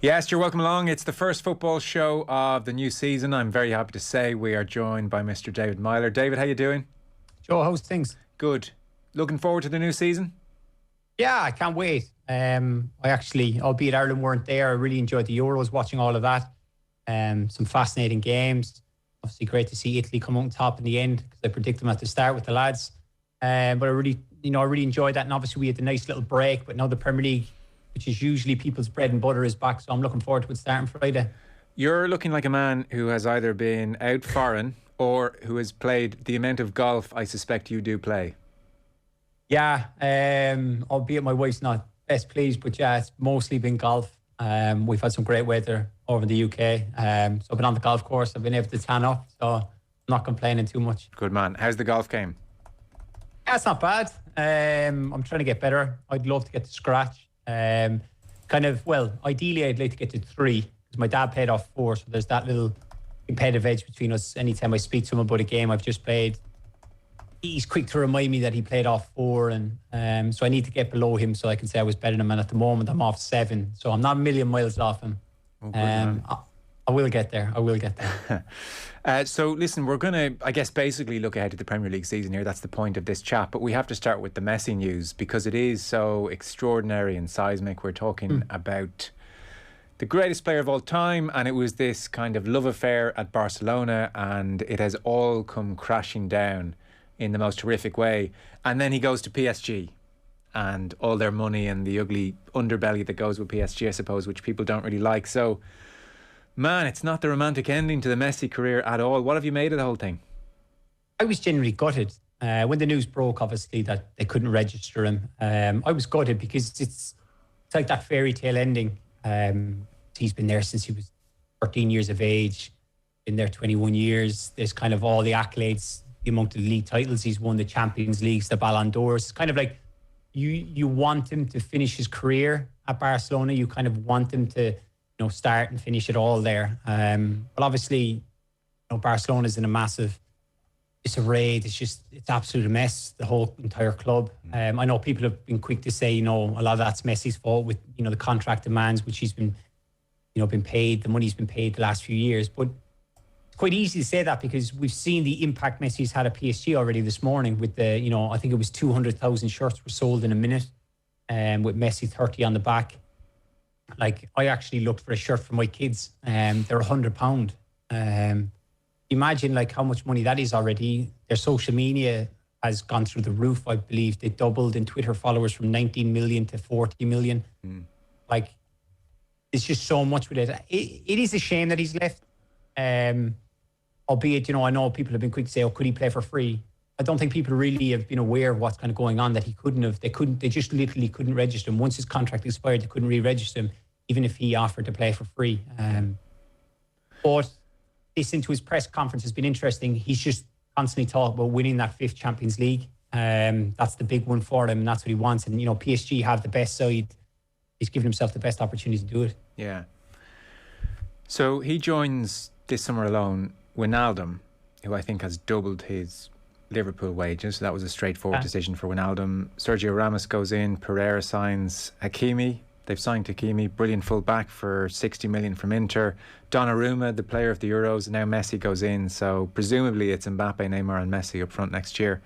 Yes, you're welcome along. It's the first football show of the new season. I'm very happy to say we are joined by Mr. David Meyler. David, how you doing? Joe, how's things? Good. Looking forward to the new season? Yeah, I can't wait. I actually, albeit Ireland weren't there, I really enjoyed the Euros, watching all of that. Some fascinating games. Obviously great to see Italy come out on top in the end, because I predicted them at the start with the lads. But I really enjoyed that. And obviously we had the nice little break, but now the Premier League, which is usually people's bread and butter, is back. So I'm looking forward to it starting Friday. You're looking like a man who has either been out foreign or who has played the amount of golf I suspect you do play. Yeah, albeit my wife's not best pleased, but yeah, it's mostly been golf. We've had some great weather over in the UK. So I've been on the golf course. I've been able to tan up, so I'm not complaining too much. Good man. How's the golf game? Yeah, it's not bad. I'm trying to get better. I'd love to get to scratch. Ideally I'd like to get to 3, because my dad played off 4, so there's that little competitive edge between us. Anytime I speak to him about a game I've just played, he's quick to remind me that he played off 4, and so I need to get below him so I can say I was better than him. And at the moment I'm off 7, so I'm not a million miles off him. I will get there. So listen, we're going to, I guess, basically look ahead to the Premier League season here. That's the point of this chat. But we have to start with the Messi news, because it is so extraordinary and seismic. We're talking about the greatest player of all time, and it was this kind of love affair at Barcelona, and it has all come crashing down in the most horrific way. And then he goes to PSG and all their money and the ugly underbelly that goes with PSG, I suppose, which people don't really like. So, man, it's not the romantic ending to the Messi career at all. What have you made of the whole thing? I was genuinely gutted. When the news broke, obviously, that they couldn't register him, I was gutted, because it's like that fairy tale ending. He's been there since he was 13 years of age, been there 21 years. There's kind of all the accolades, the amount of league titles he's won, the Champions Leagues, the Ballon d'Ors. It's kind of like you want him to finish his career at Barcelona. You kind of want him to start and finish it all there. But obviously, Barcelona's in a massive disarray. It's absolute mess, the whole entire club. I know people have been quick to say, a lot of that's Messi's fault with, the contract demands, which he's been paid, the money he's been paid the last few years. But it's quite easy to say that, because we've seen the impact Messi's had at PSG already this morning with the, I think it was 200,000 shirts were sold in a minute, with Messi 30 on the back. Like, I actually looked for a shirt for my kids, they're £100. Imagine like how much money that is already. Their social media has gone through the roof. I believe they doubled in Twitter followers from 19 million to 40 million. Like, it's just so much with it. It is a shame that he's left. Albeit, I know people have been quick to say, could he play for free? I don't think people really have been aware of what's kind of going on, that he couldn't have. They just literally couldn't register him. Once his contract expired, they couldn't re-register him, even if he offered to play for free. But listening to his press conference has been interesting. He's just constantly talking about winning that 5th Champions League. That's the big one for him, and that's what he wants. And, PSG have the best side. He's given himself the best opportunity to do it. Yeah. So he joins this summer alone Wijnaldum, who I think has doubled his Liverpool wages. So that was a straightforward decision for Wijnaldum. Sergio Ramos goes in. Pereira signs Hakimi. They've signed Hakimi, brilliant full back, for 60 million from Inter. Donnarumma, the player of the Euros. Now Messi goes in. So presumably it's Mbappe, Neymar and Messi up front next year.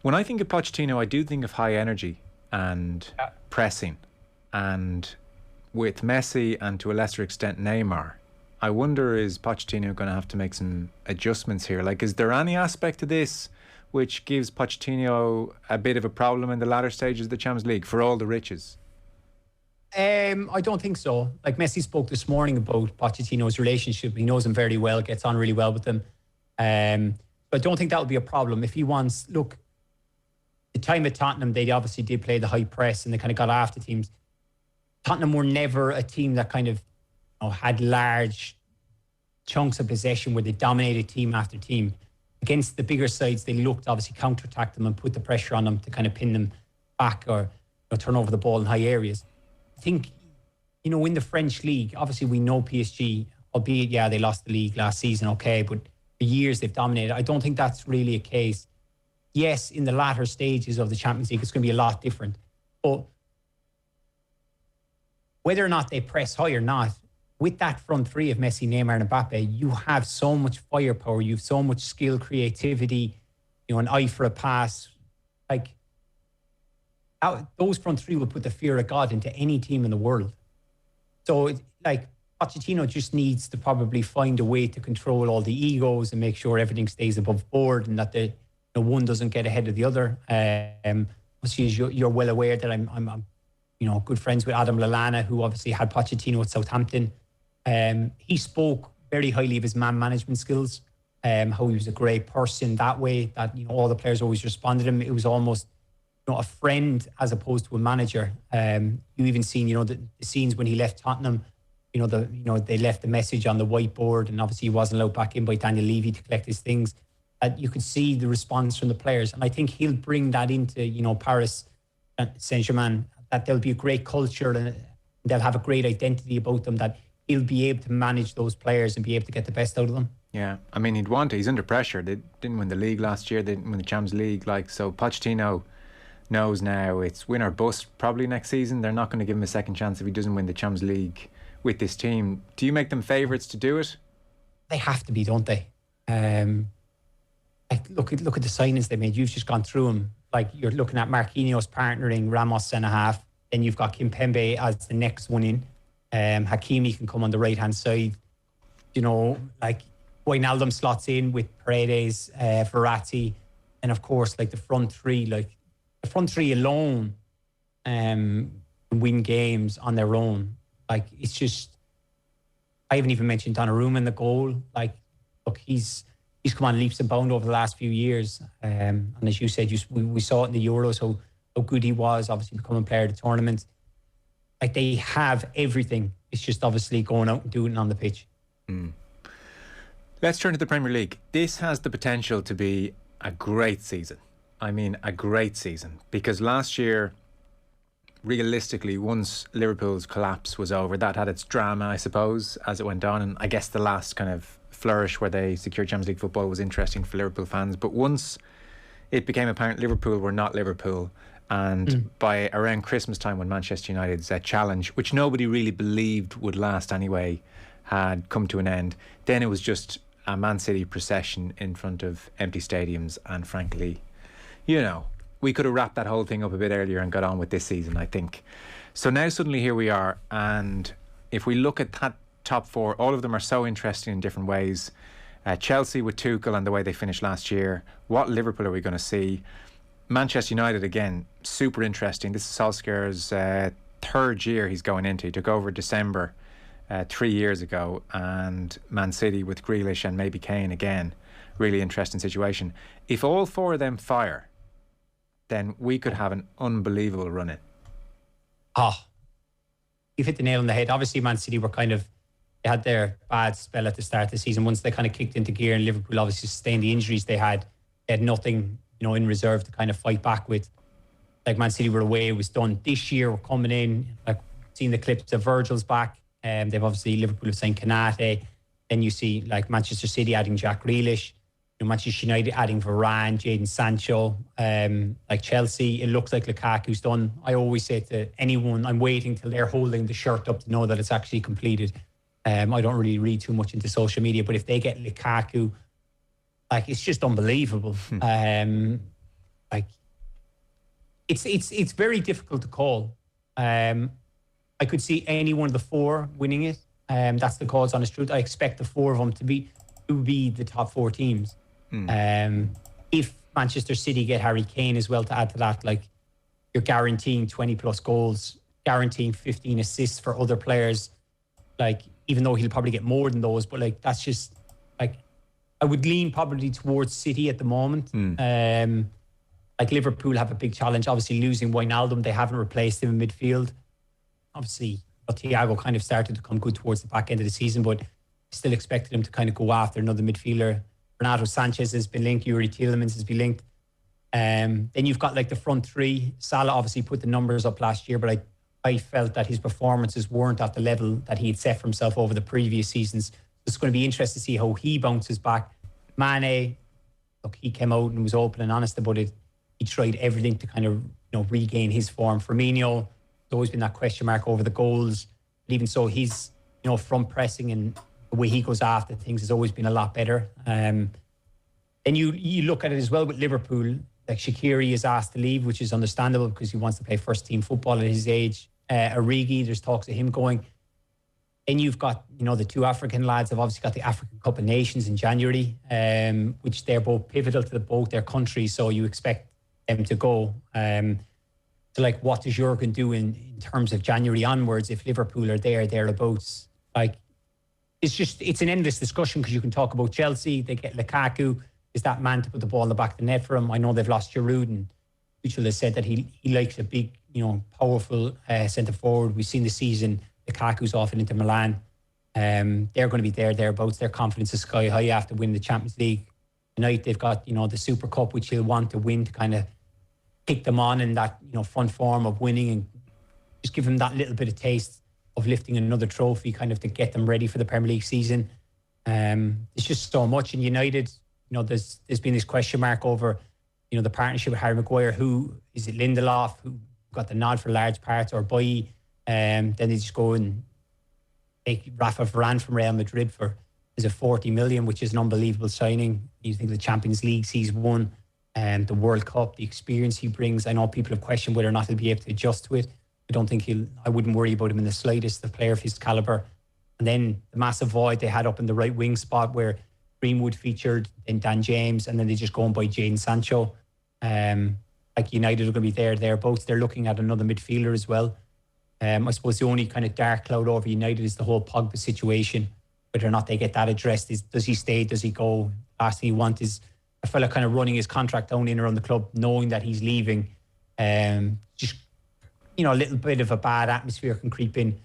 When I think of Pochettino, I do think of high energy and pressing. And with Messi and to a lesser extent Neymar, I wonder, is Pochettino going to have to make some adjustments here? Like, is there any aspect to this which gives Pochettino a bit of a problem in the latter stages of the Champions League for all the riches? I don't think so. Like, Messi spoke this morning about Pochettino's relationship. He knows him very well, gets on really well with him. But I don't think that will be a problem. If he wants, look, the time at Tottenham, they obviously did play the high press and they kind of got after teams. Tottenham were never a team that kind of had large chunks of possession where they dominated team after team. Against the bigger sides, they looked, obviously counter-attack them and put the pressure on them to kind of pin them back or turn over the ball in high areas. I think, in the French league, obviously we know PSG, albeit, they lost the league last season, okay, but for years they've dominated. I don't think that's really a case. Yes, in the latter stages of the Champions League, it's going to be a lot different. But whether or not they press high or not, with that front three of Messi, Neymar and Mbappe, you have so much firepower, you have so much skill, creativity, an eye for a pass. Like, those front three will put the fear of God into any team in the world. So, Pochettino just needs to probably find a way to control all the egos and make sure everything stays above board and that the one doesn't get ahead of the other. Obviously, as you're well aware that I'm good friends with Adam Lallana, who obviously had Pochettino at Southampton. He spoke very highly of his man management skills, how he was a great person that way, that all the players always responded to him. It was almost a friend as opposed to a manager. You even seen the scenes when he left Tottenham. They left the message on the whiteboard, and obviously he wasn't allowed back in by Daniel Levy to collect his things. You could see the response from the players, and I think he'll bring that into Paris Saint-Germain. That there'll be a great culture and they'll have a great identity about them. That he'll be able to manage those players and be able to get the best out of them. Yeah, I mean, he'd want to. He's under pressure. They didn't win the league last year. They didn't win the Champions League. So Pochettino knows now it's win or bust probably next season. They're not going to give him a second chance if he doesn't win the Champions League with this team. Do you make them favourites to do it? They have to be, don't they? Look at the signings they made. You've just gone through them. You're looking at Marquinhos partnering Ramos centre half. Then you've got Kimpembe as the next one in. Hakimi can come on the right hand side. Wijnaldum slots in with Paredes, Verratti, and of course, the front three. The front three alone win games on their own. It's just, I haven't even mentioned Donnarumma in the goal. He's come on leaps and bounds over the last few years. And as you said, we saw it in the Euros, how good he was, obviously becoming player of the tournament. They have everything. It's just obviously going out and doing it on the pitch. Let's turn to the Premier League. This has the potential to be a great season. I mean, a great season. Because last year, realistically, once Liverpool's collapse was over, that had its drama, I suppose, as it went on. And I guess the last kind of flourish where they secured Champions League football was interesting for Liverpool fans. But once it became apparent Liverpool were not Liverpool, and by around Christmas time, when Manchester United's challenge, which nobody really believed would last anyway, had come to an end, then it was just a Man City procession in front of empty stadiums. And frankly, we could have wrapped that whole thing up a bit earlier and got on with this season, I think. So now suddenly here we are, and if we look at that top four, all of them are so interesting in different ways. Chelsea with Tuchel and the way they finished last year. What Liverpool are we going to see? Manchester United, again, super interesting. This is Solskjaer's third year he's going into. He took over December 3 years ago, and Man City with Grealish and maybe Kane again. Really interesting situation. If all four of them fire, then we could have an unbelievable run in. You've hit the nail on the head. Obviously, Man City were they had their bad spell at the start of the season. Once they kind of kicked into gear, and Liverpool obviously sustained the injuries they had nothing, in reserve to kind of fight back with. Man City were away, it was done. This year, we're coming in, seeing the clips of Virgil's back. They've obviously, Liverpool have signed Kanate. Then you see, Manchester City adding Jack Grealish. Manchester United adding Varane, Jadon Sancho. Chelsea, it looks like Lukaku's done. I always say to anyone, I'm waiting till they're holding the shirt up to know that it's actually completed. I don't really read too much into social media, but if they get Lukaku, it's just unbelievable. It's very difficult to call. I could see any one of the four winning it. That's the God's honest truth. I expect the four of them to be the top four teams. If Manchester City get Harry Kane as well to add to that, you're guaranteeing 20 plus goals, guaranteeing 15 assists for other players. Even though he'll probably get more than those, but that's just I would lean probably towards City at the moment. Liverpool have a big challenge. Obviously, losing Wijnaldum, they haven't replaced him in midfield. Obviously, Thiago kind of started to come good towards the back end of the season, but still expected him to kind of go after another midfielder. Renato Sanchez has been linked. Yuri Tielemans has been linked. Then you've got the front three. Salah obviously put the numbers up last year, but I felt that his performances weren't at the level that he had set for himself over the previous seasons. It's going to be interesting to see how he bounces back. Mane, he came out and was open and honest about it. He tried everything to kind of regain his form. Firmino, there's always been that question mark over the goals. even so, he's, front pressing and the way he goes after things has always been a lot better. And you look at it as well with Liverpool. Like Shaqiri is asked to leave, which is understandable because he wants to play first team football at his age. Origi, there's talks of him going. And you've got, the two African lads have obviously got the African Cup of Nations in January, which they're both pivotal to both their countries. So you expect them to go. So like, what does Jurgen do in terms of January onwards if Liverpool are thereabouts? Like, it's an endless discussion because you can talk about Chelsea. They get Lukaku. Is that man to put the ball in the back of the net for him? I know they've lost Giroud, and Tuchel has said that he likes a big, powerful centre forward. We've seen the season Lukaku's off and into Milan. They're going to be thereabouts. Their confidence is sky high after winning the Champions League. Tonight they've got, the Super Cup, which he'll want to win to kind of kick them on in that, front form of winning and just give them that little bit of taste of lifting another trophy, kind of to get them ready for the Premier League season. It's just so much. And United, there's been this question mark over, the partnership with Harry Maguire. Who is it? Lindelof, who got the nod for large parts, or Bailly? Then they just go and take Rafa Varane from Real Madrid for 40 million, which is an unbelievable signing. You think the Champions Leagues he's won, and the World Cup, the experience he brings. I know people have questioned whether or not he'll be able to adjust to it. I don't think I wouldn't worry about him in the slightest, the player of his calibre. And then the massive void they had up in the right wing spot where Greenwood featured, then Dan James, and then they just go on by Jadon Sancho. Like United are going to be thereabouts. They're looking at another midfielder as well. I suppose the only kind of dark cloud over United is the whole Pogba situation. Whether or not they get that addressed, does he stay, does he go? Last thing you want is a fella kind of running his contract down in around the club, knowing that he's leaving. Just, a little bit of a bad atmosphere can creep in.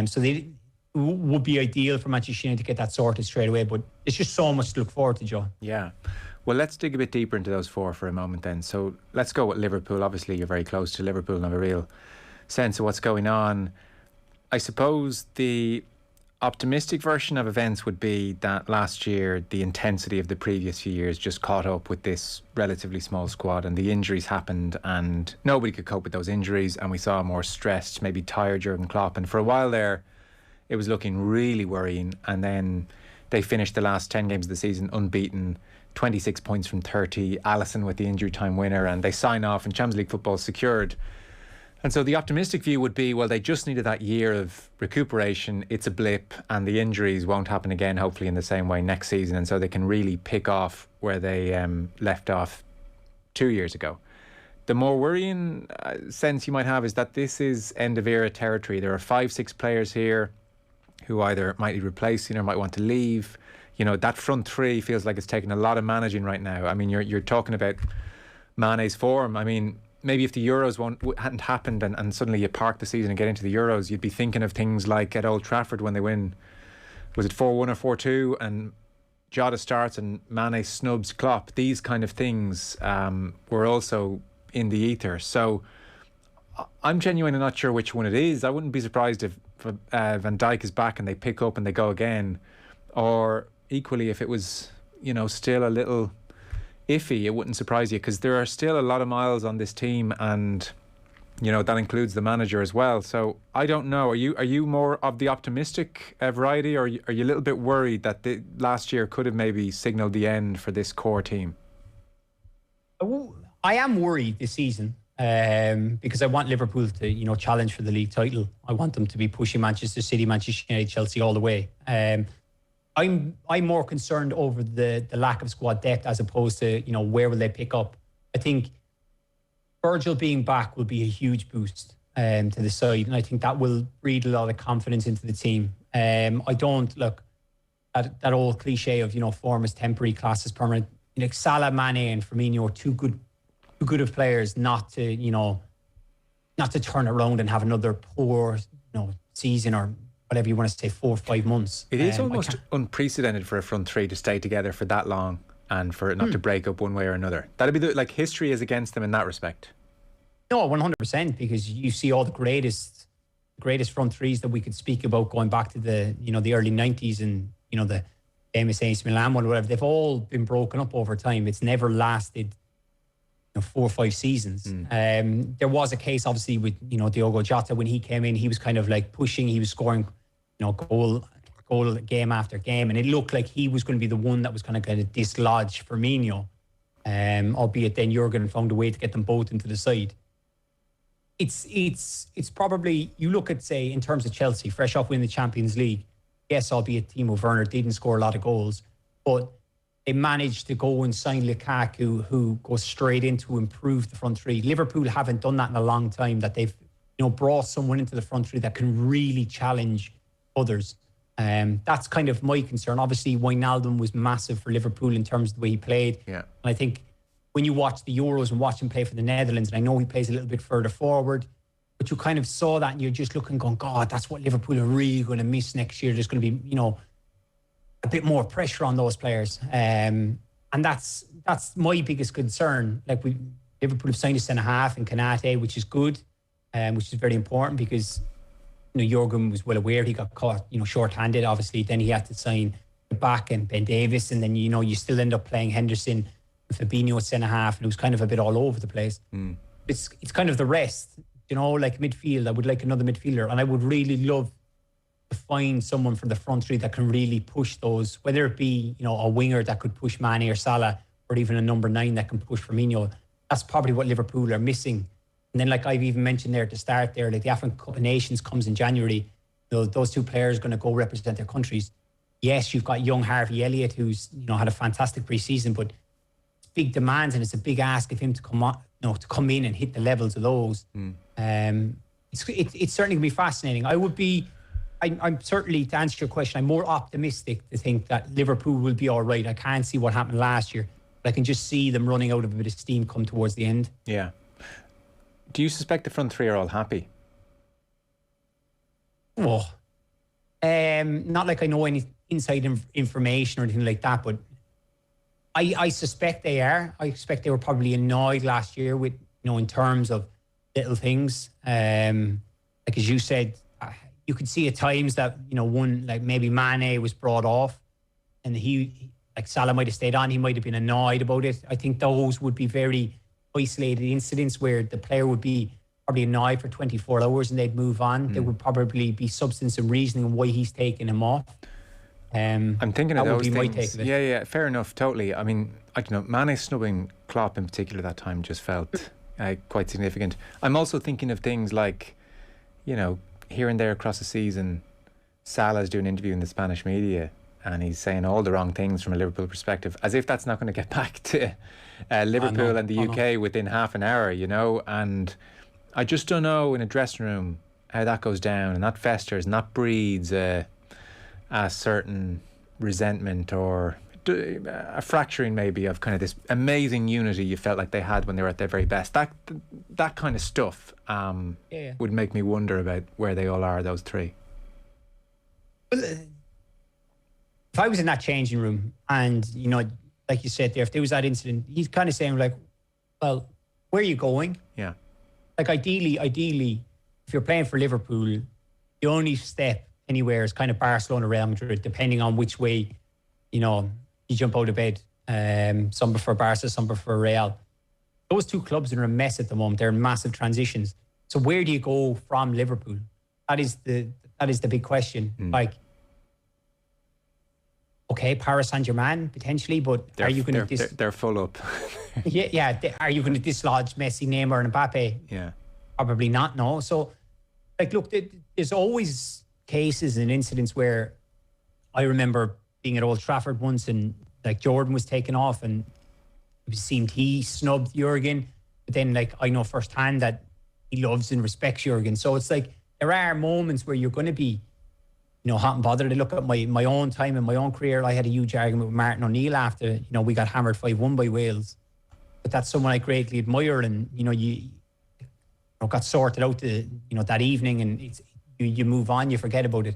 So they would be ideal for Manchester United to get that sorted straight away. But it's just so much to look forward to, Joe. Yeah. Well, let's dig a bit deeper into those four for a moment then. So let's go with Liverpool. Obviously, you're very close to Liverpool and have a real sense of what's going on. I suppose the optimistic version of events would be that last year the intensity of the previous few years just caught up with this relatively small squad, and the injuries happened and nobody could cope with those injuries, and we saw a more stressed, maybe tired Jurgen Klopp, and for a while there it was looking really worrying. And then they finished the last 10 games of the season unbeaten, 26 points from 30, Alisson with the injury time winner, and they sign off and Champions League football secured. And so the optimistic view would be, well, they just needed that year of recuperation. It's a blip and the injuries won't happen again, hopefully in the same way next season. And so they can really pick off where they left off 2 years ago. The more worrying sense you might have is that this is end of era territory. There are 5-6 players here who either might be replacing or might want to leave. That front three feels like it's taking a lot of managing right now. I mean, you're talking about Mane's form. I mean, maybe if the Euros hadn't happened and suddenly you park the season and get into the Euros, you'd be thinking of things like at Old Trafford when they win, was it 4-1 or 4-2, and Jota starts and Mane snubs Klopp. These kind of things were also in the ether. So I'm genuinely not sure which one it is. I wouldn't be surprised if Van Dijk is back and they pick up and they go again, or equally if it was, still a little iffy, it wouldn't surprise you, because there are still a lot of miles on this team, and that includes the manager as well. So I don't know. Are you more of the optimistic variety, or are you a little bit worried that the last year could have maybe signalled the end for this core team? I am worried this season because I want Liverpool to challenge for the league title. I want them to be pushing Manchester City, Manchester United, Chelsea all the way. I'm more concerned over the lack of squad depth as opposed to, where will they pick up. I think Virgil being back will be a huge boost to the side, and I think that will breed a lot of confidence into the team. I don't look at that old cliche of, form is temporary, class is permanent. Salah, Mane and Firmino are too good of players not to turn around and have another poor, season or whatever you want to say, 4 or 5 months. It is almost unprecedented for a front three to stay together for that long and for it not to break up one way or another. That'd be history is against them in that respect. No, 100%, because you see all the greatest front threes that we could speak about going back to the early 90s and the famous AC Milan one or whatever. They've all been broken up over time. It's never lasted 4 or 5 seasons. There was a case, obviously, with Diogo Jota when he came in. He was kind of like pushing. He was scoring, goal game after game, and it looked like he was going to be the one that was going to kind of dislodge Firmino. Albeit then Jurgen found a way to get them both into the side. It's probably, you look at, say, in terms of Chelsea, fresh off winning the Champions League. Yes, albeit Timo Werner didn't score a lot of goals, but they managed to go and sign Lukaku, who goes straight in to improve the front three. Liverpool haven't done that in a long time, that they've brought someone into the front three that can really challenge others. That's kind of my concern. Obviously, Wijnaldum was massive for Liverpool in terms of the way he played. Yeah. And I think when you watch the Euros and watch him play for the Netherlands, and I know he plays a little bit further forward, but you kind of saw that and you're just looking going, God, that's what Liverpool are really going to miss next year. There's going to be, a bit more pressure on those players. And that's my biggest concern. Like, Liverpool have signed a centre-half in Konate, which is good, which is very important because Jurgen was well aware he got caught, short-handed, obviously. Then he had to sign the back and Ben Davis, and then, you still end up playing Henderson and Fabinho at centre-half, and it was kind of a bit all over the place. It's kind of the rest, like midfield. I would like another midfielder, and I would really love to find someone from the front three that can really push those, whether it be, a winger that could push Mane or Salah, or even a number 9 that can push Firmino. That's probably what Liverpool are missing. And then, like I've even mentioned there at the start there, like the African Cup of Nations comes in January. Those 2 players are going to go represent their countries. Yes, you've got young Harvey Elliott, who's, had a fantastic pre-season, but it's big demands and it's a big ask of him to come on, to come in and hit the levels of those. It's certainly going to be fascinating. I'm certainly, to answer your question, I'm more optimistic to think that Liverpool will be all right. I can't see what happened last year, but I can just see them running out of a bit of steam come towards the end. Yeah. Do you suspect the front three are all happy? Not like I know any inside information or anything like that, but I suspect they are. I expect they were probably annoyed last year with, in terms of little things. Like as you said, you could see at times that, one, like maybe Mane was brought off and like Salah might have stayed on. He might have been annoyed about it. I think those would be very isolated incidents where the player would be probably annoyed for 24 hours and they'd move on. There would probably be substance and reasoning why he's taking him off. I'm thinking of those things. My take of it. Yeah, fair enough, totally. I mean, I don't know, Mane snubbing Klopp in particular that time just felt quite significant. I'm also thinking of things like, here and there across the season, Salah's doing an interview in the Spanish media and he's saying all the wrong things from a Liverpool perspective, as if that's not going to get back to Liverpool and the UK within half an hour, and I just don't know in a dressing room how that goes down, and that festers and that breeds a certain resentment or a fracturing maybe of kind of this amazing unity you felt like they had when they were at their very best. That kind of stuff would make me wonder about where they all are, those 3. Well, if I was in that changing room and, like you said there, if there was that incident, he's kind of saying like, well, where are you going? Yeah. Like ideally, if you're playing for Liverpool, the only step anywhere is kind of Barcelona, Real Madrid, depending on which way, you jump out of bed. Some prefer Barca, some prefer Real. Those 2 clubs are in a mess at the moment. They're in massive transitions. So where do you go from Liverpool? That is the big question. Like, okay, Paris Saint-Germain potentially, but are you going to... They're full up. yeah. Are you going to dislodge Messi, Neymar and Mbappe? Yeah. Probably not, no. So, like, look, there's always cases and incidents where I remember being at Old Trafford once and, like, Jordan was taken off and it seemed he snubbed Jurgen. But then, like, I know firsthand that he loves and respects Jurgen. So it's like there are moments where you're going to be, hot and bothered. I look at my own time in my own career. I had a huge argument with Martin O'Neill after, we got hammered 5-1 by Wales. But that's someone I greatly admire, and, you got sorted out that evening, and you move on, you forget about it.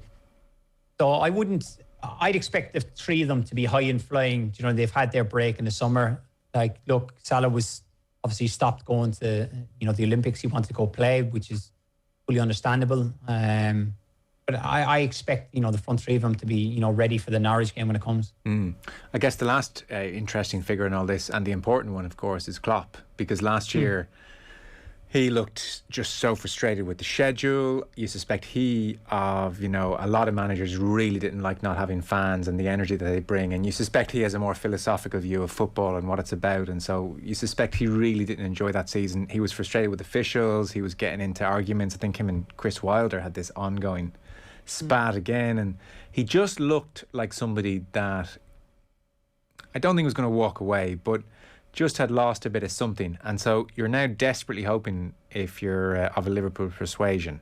So I'd expect the 3 of them to be high and flying. They've had their break in the summer. Like, look, Salah was obviously stopped going to, the Olympics. He wanted to go play, which is fully understandable. But But I expect, the front three of them to be, ready for the Norwich game when it comes. I guess the last interesting figure in all this, and the important one, of course, is Klopp, because last year he looked just so frustrated with the schedule. You suspect a lot of managers really didn't like not having fans and the energy that they bring, and you suspect he has a more philosophical view of football and what it's about, and so you suspect he really didn't enjoy that season. He was frustrated with officials, he was getting into arguments. I think him and Chris Wilder had this ongoing spat again, and he just looked like somebody that I don't think was going to walk away, but just had lost a bit of something. And so you're now desperately hoping, if you're of a Liverpool persuasion,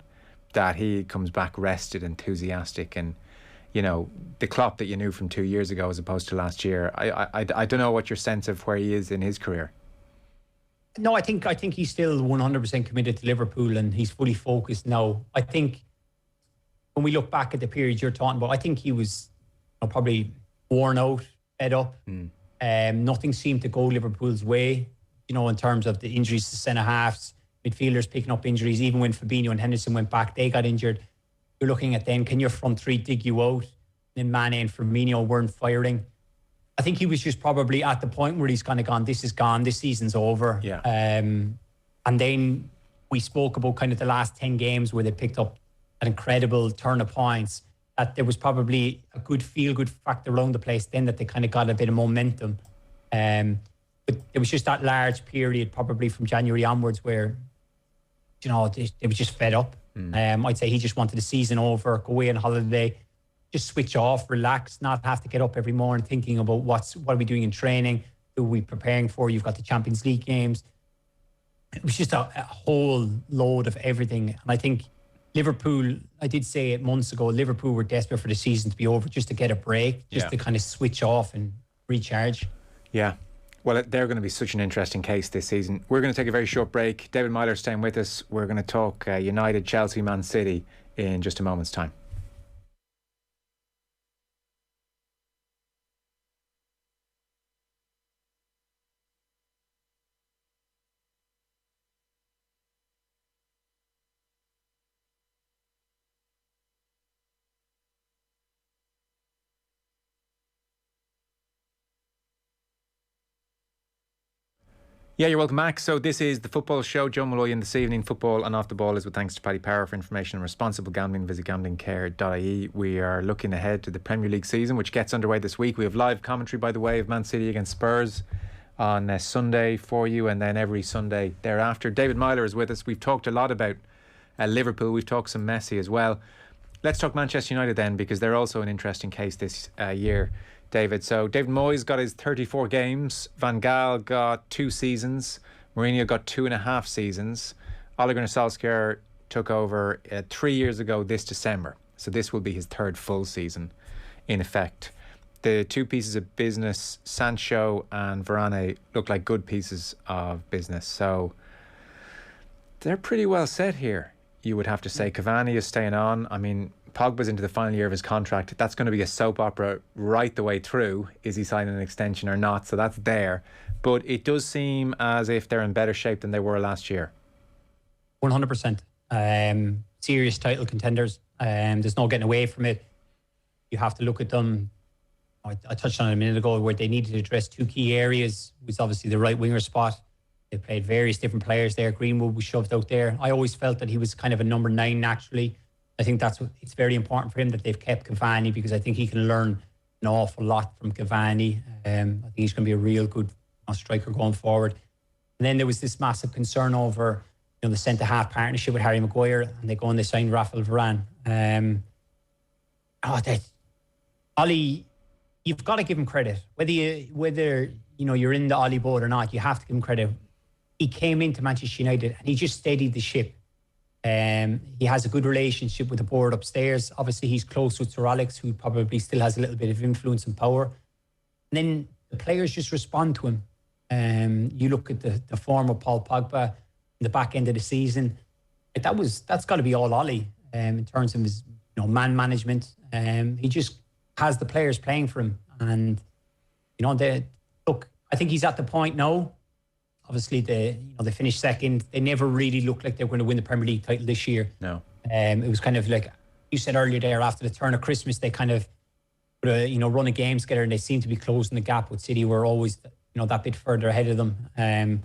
that he comes back rested, enthusiastic, and the Klopp that you knew from 2 years ago as opposed to last year. I don't know what your sense of where he is in his career. No, I think he's still 100% committed to Liverpool, and he's fully focused now. I think when we look back at the period you're talking about, I think he was probably worn out, fed up. Nothing seemed to go Liverpool's way, in terms of the injuries to centre-halves, midfielders picking up injuries. Even when Fabinho and Henderson went back, they got injured. You're looking at then, can your front three dig you out? Then Mane and Firmino weren't firing. I think he was just probably at the point where he's kind of gone, this is gone, this season's over. Yeah. And then we spoke about kind of the last 10 games where they picked up an incredible turn of points, that there was probably a good feel-good factor around the place then, that they kind of got a bit of momentum. But there was just that large period, probably from January onwards, where, they was just fed up. I'd say he just wanted the season over, go away on holiday, just switch off, relax, not have to get up every morning thinking about what are we doing in training, who are we preparing for, you've got the Champions League games. It was just a whole load of everything. And I think Liverpool, I did say it months ago, Liverpool were desperate for the season to be over, just to get a break, just to kind of switch off and recharge. Yeah. Well, they're going to be such an interesting case this season. We're going to take a very short break. David Meyler staying with us. We're going to talk United, Chelsea, Man City in just a moment's time. Yeah, you're welcome back. So this is the Football Show. Joe Malloy in this evening. Football and Off the Ball is with thanks to Paddy Power. For information on responsible gambling, visit gamblingcare.ie. We are looking ahead to the Premier League season, which gets underway this week. We have live commentary, by the way, of Man City against Spurs on Sunday for you, and then every Sunday thereafter. David Meyler is with us. We've talked a lot about Liverpool. We've talked some Messi as well. Let's talk Manchester United then, because they're also an interesting case this year, David. So David Moyes got his 34 games. Van Gaal got 2 seasons. Mourinho got 2.5 seasons. Ole Gunnar Solskjaer took over 3 years ago this December. So this will be his 3rd full season in effect. The 2 pieces of business, Sancho and Varane, look like good pieces of business. So they're pretty well set here, you would have to say. Cavani is staying on. I mean, Pogba's into the final year of his contract. That's going to be a soap opera right the way through. Is he signing an extension or not? So that's there. But it does seem as if they're in better shape than they were last year. 100%. Serious title contenders. There's no getting away from it. You have to look at them. I touched on it a minute ago, where they needed to address 2 key areas. It was obviously the right winger spot. They played various different players there. Greenwood was shoved out there. I always felt that he was kind of a number 9 naturally. I think it's very important for him that they've kept Cavani, because I think he can learn an awful lot from Cavani. I think he's going to be a real good striker going forward. And then there was this massive concern over the centre-half partnership with Harry Maguire, and they go and they signed Rafael Varane. Ollie, you've got to give him credit. Whether you're in the Ollie boat or not, you have to give him credit. He came into Manchester United and he just steadied the ship. He has a good relationship with the board upstairs. Obviously, he's close with Sir Alex, who probably still has a little bit of influence and power. And then the players just respond to him. You look at the form of Paul Pogba in the back end of the season. That's got to be all Ollie in terms of his man management. He just has the players playing for him, and I think he's at the point now. Obviously, they finished second. They never really looked like they were going to win the Premier League title this year. No. It was kind of like you said earlier there, after the turn of Christmas, they kind of run a game together, and they seem to be closing the gap with City. Were always that bit further ahead of them. And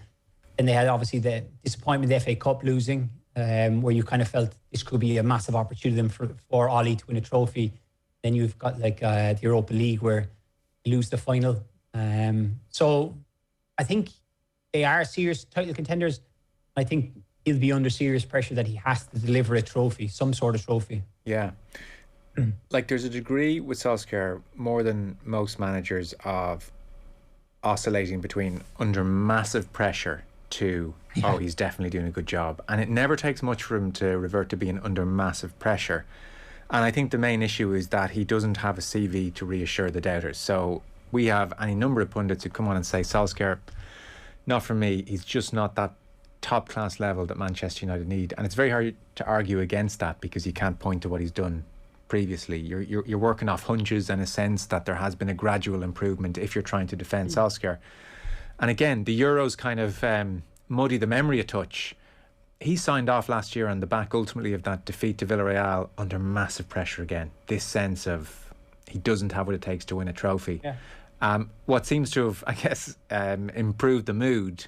they had obviously the disappointment of the FA Cup losing, where you kind of felt this could be a massive opportunity for Ollie to win a trophy. Then you've got the Europa League where you lose the final. So I think they are serious title contenders. I think he'll be under serious pressure that he has to deliver a trophy, some sort of trophy. Yeah. Like, there's a degree with Solskjaer, more than most managers, of oscillating between under massive pressure to, oh, he's definitely doing a good job. And it never takes much for him to revert to being under massive pressure. And I think the main issue is that he doesn't have a CV to reassure the doubters. So we have any number of pundits who come on and say, Solskjaer, not for me, he's just not that top class level that Manchester United need. And it's very hard to argue against that, because you can't point to what he's done previously. You're working off hunches and a sense that there has been a gradual improvement if you're trying to defend Solskjaer. And again, the Euros kind of muddy the memory a touch. He signed off last year on the back ultimately of that defeat to Villarreal under massive pressure again. This sense of he doesn't have what it takes to win a trophy. Yeah. What seems to have, I guess, improved the mood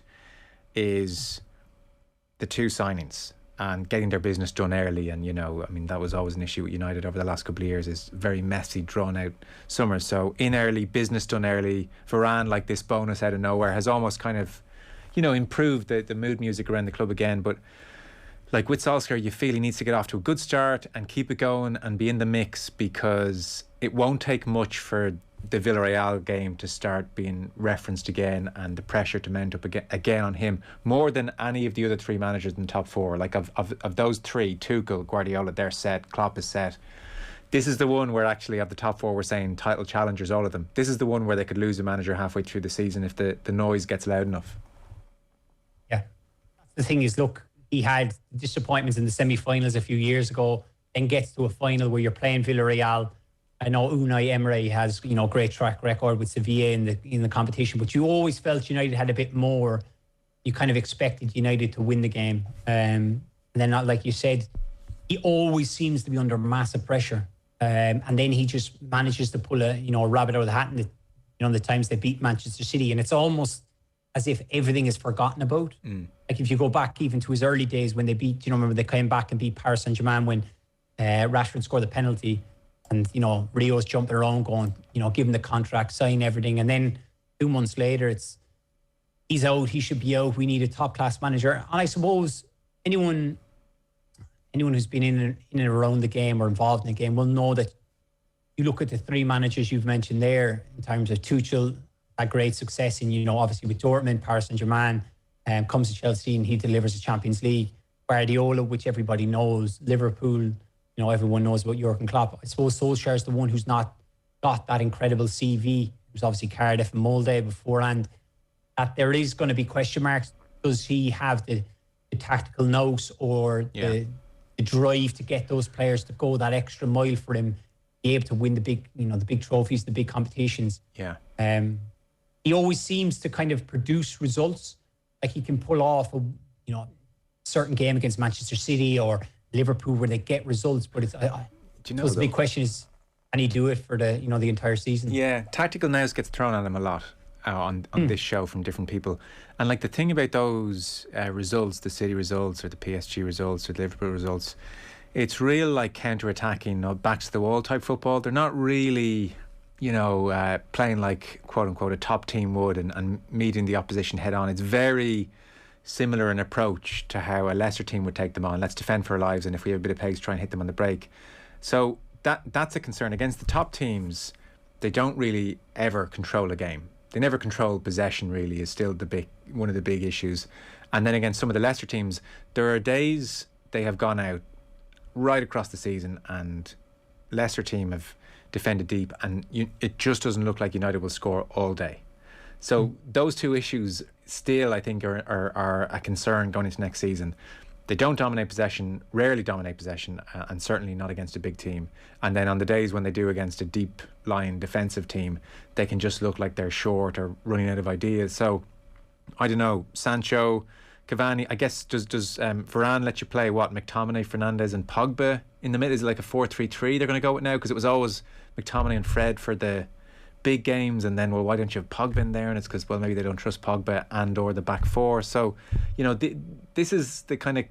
is the two signings and getting their business done early. And, that was always an issue with United over the last couple of years, is very messy, drawn out summers. So in early, business done early. Varane, like this bonus out of nowhere, has almost kind of, improved the mood music around the club again. But like with Solskjaer, you feel he needs to get off to a good start and keep it going and be in the mix, because it won't take much for the Villarreal game to start being referenced again, and the pressure to mount up again on him, more than any of the other three managers in the top four. Like of those three, Tuchel, Guardiola, they're set, Klopp is set. This is the one where actually of the top four, we're saying title challengers, all of them. This is the one where they could lose a manager halfway through the season if the noise gets loud enough. Yeah. The thing is, look, he had disappointments in the semi-finals a few years ago, then gets to a final where you're playing Villarreal. I know Unai Emery has, great track record with Sevilla in the competition, but you always felt United had a bit more. You kind of expected United to win the game. And then, like you said, he always seems to be under massive pressure. And then he just manages to pull a rabbit out of the hat in the times they beat Manchester City. And it's almost as if everything is forgotten about. Like if you go back even to his early days when they beat, remember they came back and beat Paris Saint-Germain when Rashford scored the penalty. And, Rio's jumping around going, give him the contract, sign everything. And then 2 months later, he's out, he should be out. We need a top-class manager. And I suppose anyone who's been in and around the game or involved in the game will know that you look at the three managers you've mentioned there in terms of Tuchel, had great success in, obviously with Dortmund, Paris Saint-Germain, comes to Chelsea and he delivers the Champions League. Guardiola, which everybody knows, Liverpool, everyone knows about Jurgen Klopp. I suppose Solskjaer is the one who's not got that incredible CV. He was obviously Cardiff and Molde beforehand. That there is going to be question marks. Does he have the tactical nous or the drive to get those players to go that extra mile for him, be able to win the big trophies, the big competitions? Yeah. He always seems to kind of produce results. Like he can pull off a certain game against Manchester City or Liverpool where they get results, but the big question is, can he do it for the entire season? Yeah, tactical nous gets thrown at him a lot on this show from different people, and like the thing about those results, the City results or the PSG results or the Liverpool results, it's real like counter-attacking, back to the wall type football. They're not really playing like quote unquote a top team would and meeting the opposition head on. It's very similar in approach to how a lesser team would take them on. Let's defend for our lives, and if we have a bit of pace, try and hit them on the break. So that's a concern. Against the top teams, they don't really ever control a game. They never control possession, really, is still one of the big issues. And then against some of the lesser teams, there are days they have gone out right across the season and lesser team have defended deep, and it just doesn't look like United will score all day. So those two issues still, I think, are a concern going into next season. They don't dominate possession, rarely dominate possession, and certainly not against a big team. And then on the days when they do against a deep-lying defensive team, they can just look like they're short or running out of ideas. So, I don't know, Sancho, Cavani, I guess, does Varane let you play, McTominay, Fernandes and Pogba in the middle? Is it like a 4-3-3 they're going to go with now? Because it was always McTominay and Fred for the big games, and then, well, why don't you have Pogba in there? And it's because, well, maybe they don't trust Pogba and or the back four. So, you know, this is the kind of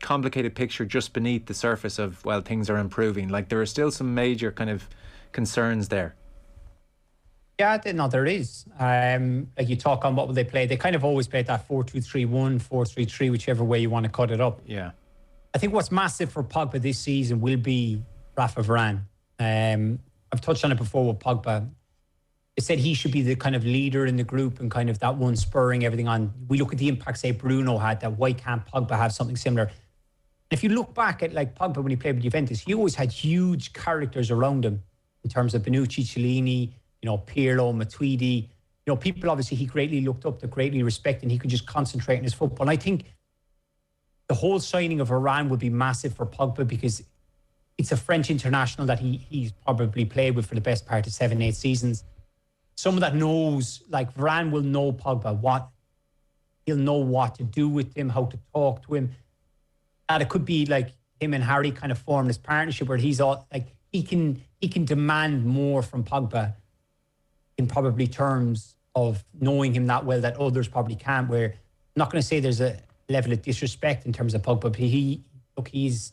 complicated picture just beneath the surface of, well, things are improving. Like, there are still some major kind of concerns there. Yeah, no, there is. Like, you talk on what will they play. They kind of always played that 4-2-3-1, 4-3-3, whichever way you want to cut it up. Yeah. I think what's massive for Pogba this season will be Rafa Varane. I've touched on it before with Pogba. They said he should be the kind of leader in the group and kind of that one spurring everything on. We look at the impact, say, Bruno had, that why can't Pogba have something similar? If you look back at, like, Pogba when he played with Juventus, he always had huge characters around him in terms of Bonucci, Cellini, you know, Pirlo, Matuidi. You know, people obviously he greatly looked up to, greatly respected, and he could just concentrate on his football. And I think the whole signing of Varane would be massive for Pogba because it's a French international that he's probably played with for the best part of 7-8 seasons. Someone that knows, like, Varane will know Pogba, he'll know what to do with him, how to talk to him. That it could be like him and Harry kind of form this partnership where he's all like, he can demand more from Pogba in probably terms of knowing him that well that others probably can't. Where I'm not going to say there's a level of disrespect in terms of Pogba, but he's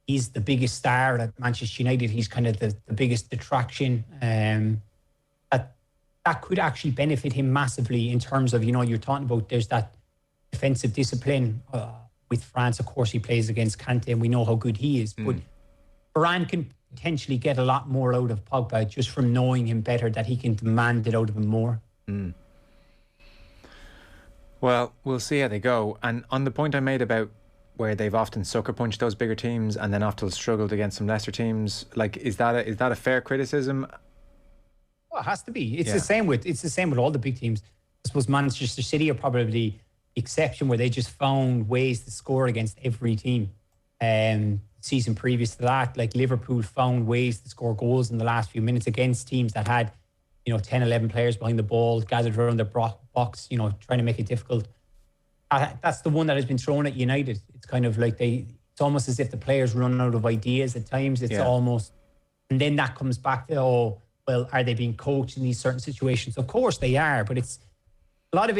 the biggest star at Manchester United. He's kind of the biggest attraction. That could actually benefit him massively in terms of, you know, you're talking about there's that defensive discipline with France. Of course, he plays against Kante and we know how good he is. But Varane can potentially get a lot more out of Pogba just from knowing him better, that he can demand it out of him more. Well, we'll see how they go. And on the point I made about where they've often sucker punched those bigger teams and then often struggled against some lesser teams, like, is that a fair criticism? Well, it has to be. It's the same with all the big teams. I suppose Manchester City are probably the exception where they just found ways to score against every team. Season previous to that, like Liverpool found ways to score goals in the last few minutes against teams that had, you know, 10, 11 players behind the ball, gathered around their box, you know, trying to make it difficult. That's the one that has been thrown at United. It's kind of like it's almost as if the players run out of ideas at times. It's almost, and then that comes back to, well, are they being coached in these certain situations? Of course they are, but it's a lot of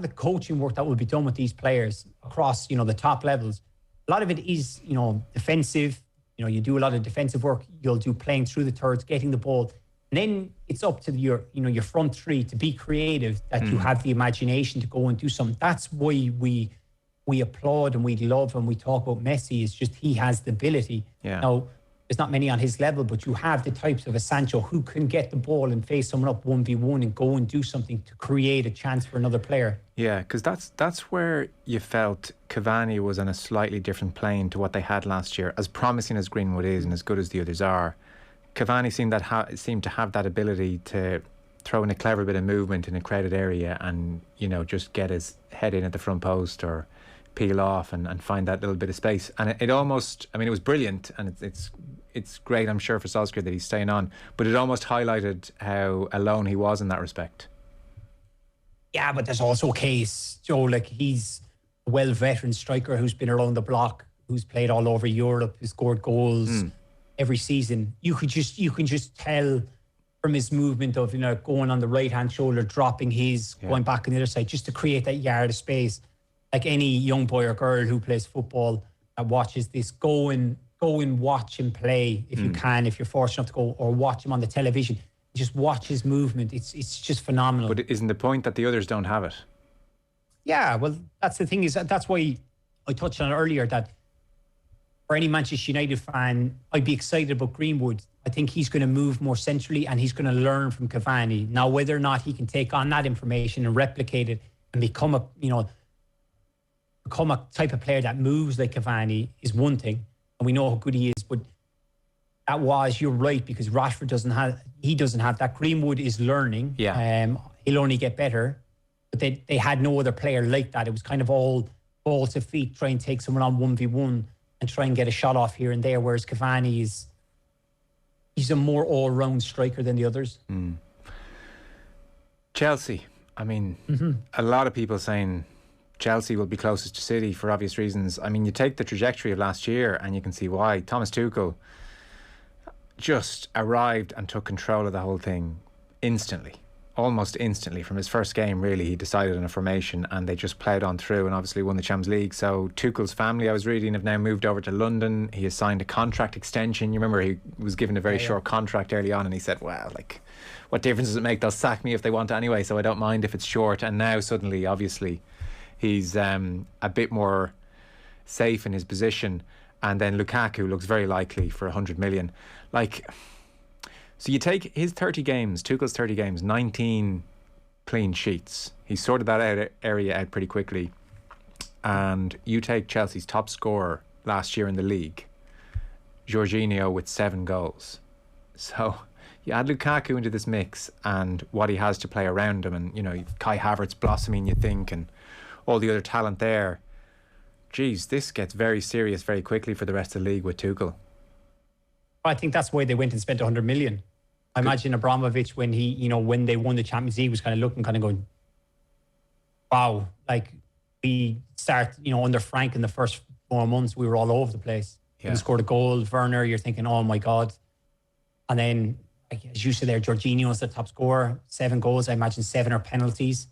the coaching work that will be done with these players across, you know, the top levels. A lot of it is, you know, defensive. You know, you do a lot of defensive work. You'll do playing through the thirds, getting the ball. And then it's up to your front three to be creative, that you have the imagination to go and do something. That's why we applaud and we love and we talk about Messi. It's just he has the ability. Yeah. Now, there's not many on his level, but you have the types of a Sancho who can get the ball and face someone up 1v1 and go and do something to create a chance for another player. Yeah, because that's where you felt Cavani was on a slightly different plane to what they had last year. As promising as Greenwood is and as good as the others are, Cavani seemed to have that ability to throw in a clever bit of movement in a crowded area and, you know, just get his head in at the front post or peel off and find that little bit of space. And it almost, I mean, it was brilliant, and it's great, I'm sure, for Solskjaer that he's staying on, but it almost highlighted how alone he was in that respect. Yeah, but there's also a case, Joe, like, he's a well-veteran striker who's been around the block, who's played all over Europe, who scored goals every season. You can just tell from his movement of, you know, going on the right-hand shoulder, dropping going back on the other side, just to create that yard of space. Like any young boy or girl who plays football that watches this, go and watch him play if you can, if you're fortunate enough to go, or watch him on the television. Just watch his movement. It's just phenomenal. But isn't the point that the others don't have it? Yeah, well, that's the thing, is that's why I touched on it earlier, that for any Manchester United fan, I'd be excited about Greenwood. I think he's going to move more centrally and he's going to learn from Cavani. Now, whether or not he can take on that information and replicate it and become a type of player that moves like Cavani is one thing, and we know how good he is. But you're right, because Rashford doesn't have that. Greenwood is learning. Yeah. He'll only get better. But they had no other player like that. It was kind of all ball to feet, try and take someone on 1v1 and try and get a shot off here and there. Whereas Cavani he's a more all-round striker than the others. Chelsea, I mean, a lot of people saying Chelsea will be closest to City for obvious reasons. I mean, you take the trajectory of last year and you can see why. Thomas Tuchel just arrived and took control of the whole thing instantly. Almost instantly. From his first game, really, he decided on a formation and they just played on through and obviously won the Champions League. So Tuchel's family, I was reading, have now moved over to London. He has signed a contract extension. You remember he was given a very short contract early on and he said, well, like, what difference does it make? They'll sack me if they want anyway, so I don't mind if it's short. And now suddenly, obviously, he's a bit more safe in his position. And then Lukaku looks very likely for 100 million. Like... So you take his 30 games, Tuchel's 30 games, 19 clean sheets. He sorted that area out pretty quickly. And you take Chelsea's top scorer last year in the league, Jorginho, with 7 goals. So you add Lukaku into this mix and what he has to play around him, and, you know, Kai Havertz blossoming, you think, and all the other talent there. Geez, this gets very serious very quickly for the rest of the league with Tuchel. I think that's why they went and spent 100 million. I imagine Abramovich, when when they won the Champions League, was kind of looking, kind of going, wow, like we start, under Frank in the first 4 months, we were all over the place. Yeah. He scored a goal. Werner, you're thinking, oh my God. And then, as you said there, Jorginho is the top scorer, 7 goals. I imagine 7 are penalties.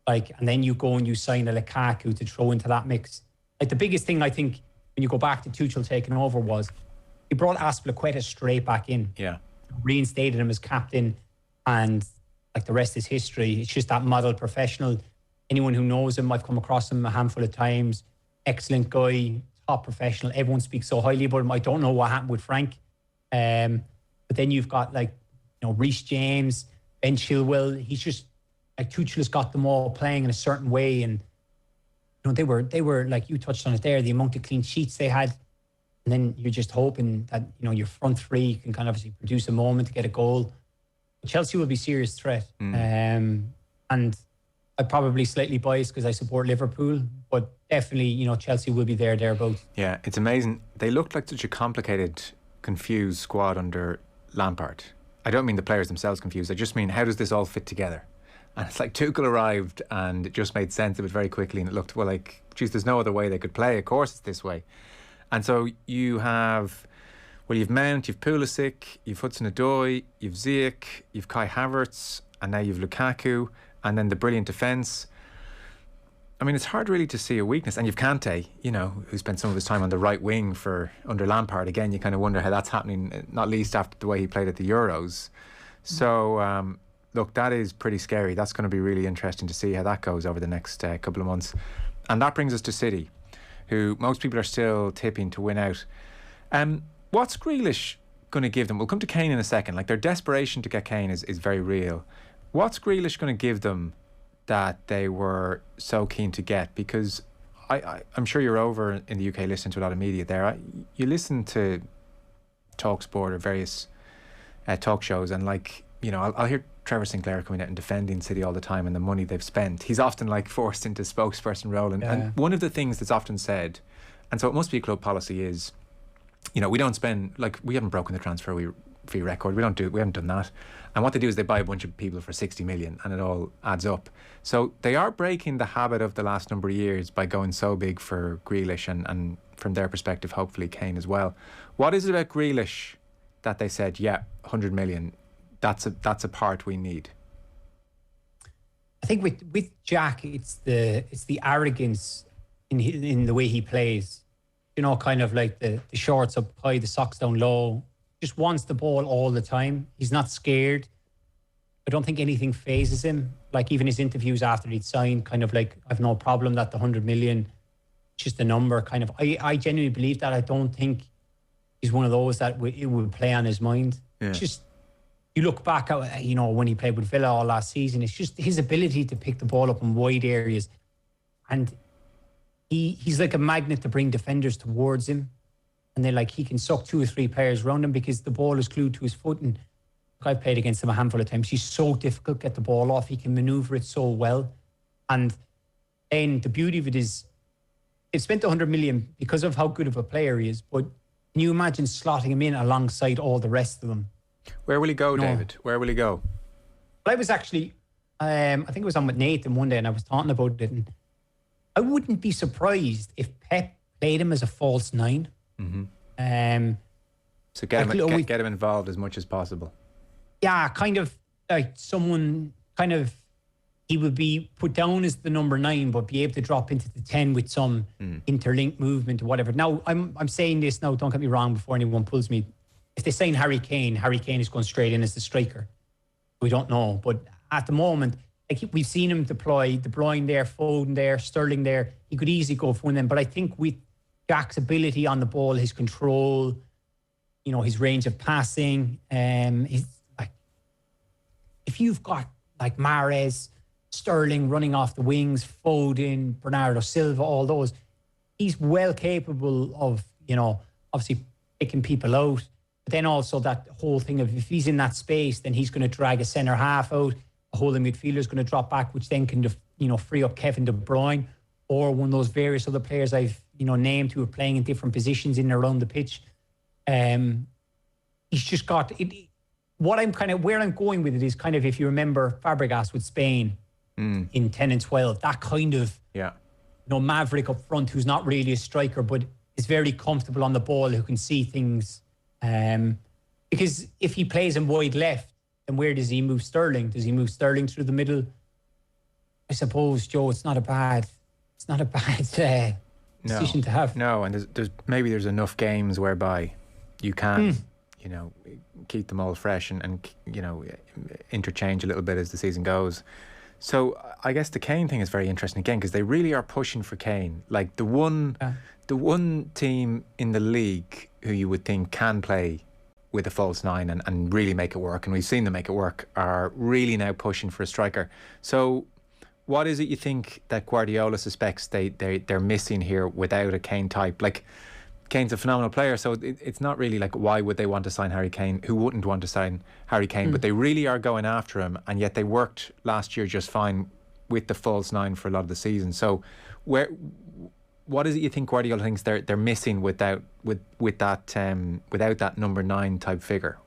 And then you go and you sign a Lukaku to throw into that mix. Like, the biggest thing, I think, when you go back to Tuchel taking over was, he brought Azpilicueta straight back in. Yeah. Reinstated him as captain, and the rest is history. It's just that model professional. Anyone who knows him, I've come across him a handful of times. Excellent guy, top professional. Everyone speaks so highly about him. I don't know what happened with Frank. But then you've got Reece James, Ben Chilwell. He's just Tuchel has got them all playing in a certain way, and they were like you touched on it there. The amount of clean sheets they had. And then you're just hoping that, your front three can kind of obviously produce a moment to get a goal. Chelsea will be a serious threat. And I'm probably slightly biased because I support Liverpool, but definitely, Chelsea will be thereabouts. Yeah, it's amazing. They looked like such a complicated, confused squad under Lampard. I don't mean the players themselves confused. I just mean, how does this all fit together? And it's like Tuchel arrived and it just made sense of it very quickly. And it looked, well, like, geez, there's no other way they could play. Of course it's this way. And so you've Mount, you've Pulisic, you've Hudson-Odoi, you've Ziyech, you've Kai Havertz, and now you've Lukaku, and then the brilliant defence. I mean, it's hard really to see a weakness. And you've Kante, who spent some of his time on the right wing under Lampard. Again, you kind of wonder how that's happening, not least after the way he played at the Euros. So, look, that is pretty scary. That's going to be really interesting to see how that goes over the next couple of months. And that brings us to City, who most people are still tipping to win out. What's Grealish going to give them? We'll come to Kane in a second. Their desperation to get Kane is very real. What's Grealish going to give them that they were so keen to get? Because I'm sure you're over in the UK listening to a lot of media there. You listen to TalkSport or various talk shows, and I'll hear Trevor Sinclair coming out and defending City all the time and the money they've spent. He's often forced into spokesperson role, and one of the things that's often said, and so it must be a club policy, is we don't spend, we haven't broken the transfer fee record. We haven't done that. And what they do is they buy a bunch of people for 60 million and it all adds up. So they are breaking the habit of the last number of years by going so big for Grealish and from their perspective hopefully Kane as well. What is it about Grealish that they said, yeah, 100 million, that's a part we need? I think with Jack, it's the arrogance in the way he plays. Kind of like the shorts up high, the socks down low. Just wants the ball all the time. He's not scared. I don't think anything phases him. Even his interviews after he'd signed, kind of I've no problem that the 100 million, just a number. Kind of, I genuinely believe that. I don't think he's one of those that it would play on his mind. Yeah. It's just, you look back at, when he played with Villa all last season, it's just his ability to pick the ball up in wide areas. And he's like a magnet to bring defenders towards him. And then he can suck 2 or 3 players around him because the ball is glued to his foot. And I've played against him a handful of times. He's so difficult to get the ball off. He can manoeuvre it so well. And then the beauty of it is they've spent 100 million because of how good of a player he is. But can you imagine slotting him in alongside all the rest of them? Where will he go, David? Where will he go? Well, I was actually, I think it was on with Nathan one day and I was talking about it. And I wouldn't be surprised if Pep played him as a false nine. So get him involved as much as possible. Yeah, kind of like someone kind of, he would be put down as the number 9, but be able to drop into the 10 with some interlinked movement or whatever. Now, I'm saying this now, don't get me wrong, before anyone pulls me. If they sign Harry Kane is going straight in as the striker. We don't know. But at the moment, like, we've seen him deploy De Bruyne there, Foden there, Sterling there. He could easily go for one of them. But I think with Jack's ability on the ball, his control, you know, his range of passing, he's like, if you've got like Mahrez, Sterling running off the wings, Foden, Bernardo Silva, all those, he's well capable of, you know, obviously picking people out. But then also that whole thing of, if he's in that space, then he's going to drag a centre half out. A holding midfielder is going to drop back, which then can, you know, free up Kevin De Bruyne or one of those various other players I've, you know, named who are playing in different positions in and around the pitch. He's just got it. Where I'm going with it is kind of, if you remember Fabregas with Spain in 10 and 12, that kind of, you know, maverick up front who's not really a striker, but is very comfortable on the ball, who can see things. Because if he plays him wide left, then where does he move Sterling? Does he move Sterling through the middle? I suppose, Joe, it's not a bad decision to have. No, and there's enough games whereby you can, you know, keep them all fresh and you know, interchange a little bit as the season goes. So I guess the Kane thing is very interesting again, because they really are pushing for Kane. Like the one team in the league who you would think can play with a false 9 and really make it work, and we've seen them make it work, are really now pushing for a striker. So what is it you think that Guardiola suspects they're missing here without a Kane type? Like, Kane's a phenomenal player, so it's not really like, why would they want to sign Harry Kane? Who wouldn't want to sign Harry Kane? But they really are going after him, and yet they worked last year just fine with the false 9 for a lot of the season. So what is it you think Guardiola thinks they're missing without that number 9 type figure?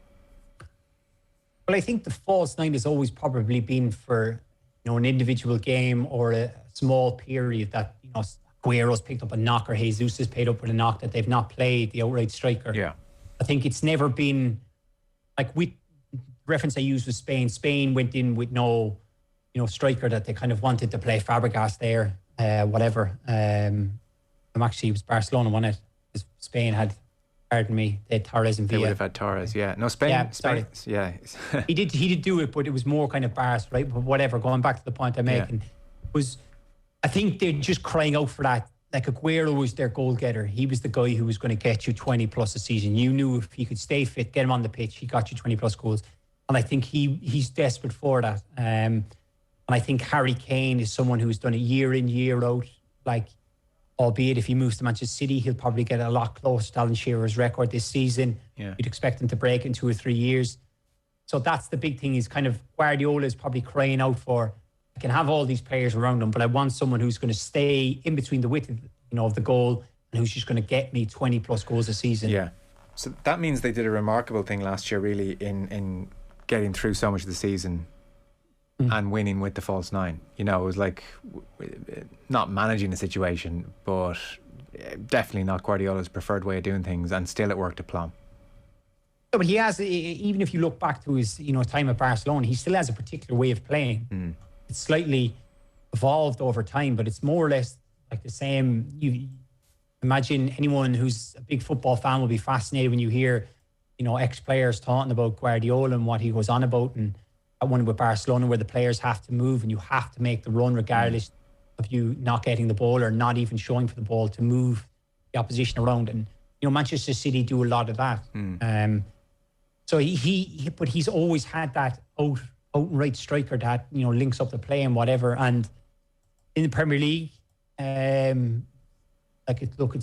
Well, I think the false 9 has always probably been for, you know, an individual game or a small period that, you know, Aguero's picked up a knock or Jesus has paid up with a knock that they've not played the outright striker. Yeah. I think it's never been, like, with reference I used was Spain. Spain went in with no, you know, striker, that they kind of wanted to play Fabregas there, whatever. Actually, it was Barcelona won it. Spain had, pardon me, they had Torres and Villa. They would have had Torres, yeah. No, Spain. Yeah, Spain, yeah. he did do it, but it was more kind of Barca, right? But whatever, going back to the point I'm making, was, I think they're just crying out for that. Like, Aguero was their goal getter. He was the guy who was going to get you 20 plus a season. You knew if he could stay fit, get him on the pitch, he got you 20 plus goals. And I think he's desperate for that. And I think Harry Kane is someone who's done it year in, year out. Like, albeit if he moves to Manchester City, he'll probably get a lot closer to Alan Shearer's record this season. Yeah. You'd expect him to break in 2 or 3 years. So that's the big thing, is kind of Guardiola is probably crying out for, I can have all these players around him, but I want someone who's going to stay in between the width of, you know, of the goal, and who's just going to get me 20 plus goals a season. Yeah. So that means they did a remarkable thing last year, really, in getting through so much of the season and winning with the false 9. You know, it was like not managing the situation, but definitely not Guardiola's preferred way of doing things, and still it worked to plumb. Yeah, but he has, even if you look back to his, you know, time at Barcelona, he still has a particular way of playing. It's slightly evolved over time, but it's more or less like the same. You imagine anyone who's a big football fan will be fascinated when you hear, you know, ex-players talking about Guardiola and what he goes on about, and that one with Barcelona where the players have to move and you have to make the run regardless of you not getting the ball or not even showing for the ball, to move the opposition around. And, you know, Manchester City do a lot of that. So but he's always had that out and right striker that, you know, links up the play and whatever. And in the Premier League, it's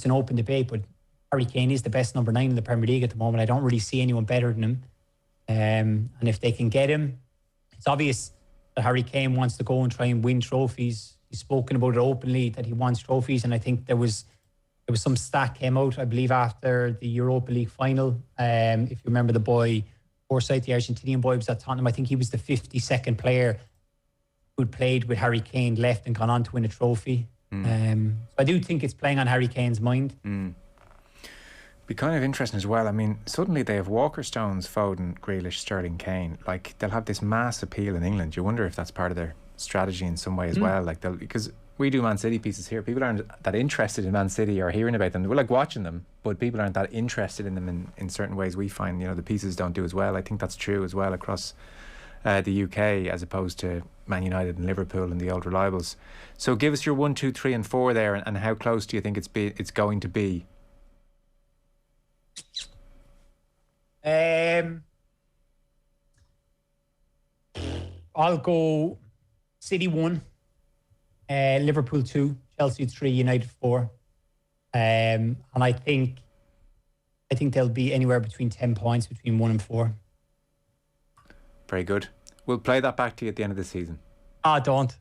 an open debate, but Harry Kane is the best number 9 in the Premier League at the moment. I don't really see anyone better than him. And if they can get him, it's obvious that Harry Kane wants to go and try and win trophies. He's spoken about it openly, that he wants trophies. And I think there was some stat came out, I believe, after the Europa League final. If you remember the boy, Forsyth, the Argentinian boy, was at Tottenham. I think he was the 52nd player who'd played with Harry Kane left and gone on to win a trophy. I do think it's playing on Harry Kane's mind. Be kind of interesting as well. I mean, suddenly they have Walker, Stones, Foden, Grealish, Sterling, Kane. Like, they'll have this mass appeal in England. You wonder if that's part of their strategy in some way as well. Like, because we do Man City pieces here. People aren't that interested in Man City or hearing about them. We're like watching them, but people aren't that interested in them in certain ways. We find, the pieces don't do as well. I think that's true as well across the UK, as opposed to Man United and Liverpool and the old reliables. So give us your 1, 2, 3 and 4 there, and how close do you think it's going to be? I'll go City 1, Liverpool 2, Chelsea 3, United 4. And I think they'll be anywhere between 10 points between 1 and 4. Very good. We'll play that back to you at the end of the season. Don't.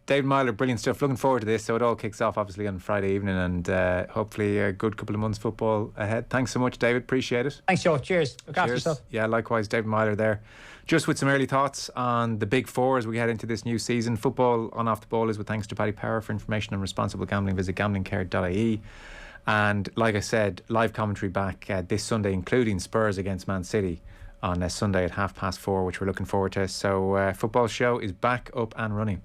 David Meyler, brilliant stuff. Looking forward to this. So it all kicks off obviously on Friday evening, and hopefully a good couple of months football ahead. Thanks so much, David. Appreciate it. Thanks, Joe. Cheers. Look after yourself. Yeah, likewise. David Meyler there. Just with some early thoughts on the big four as we head into this new season. Football on Off the Ball is with thanks to Paddy Power. For information on responsible gambling, visit gamblingcare.ie. And like I said, live commentary back this Sunday, including Spurs against Man City on Sunday at 4:30, which we're looking forward to. So football show is back up and running.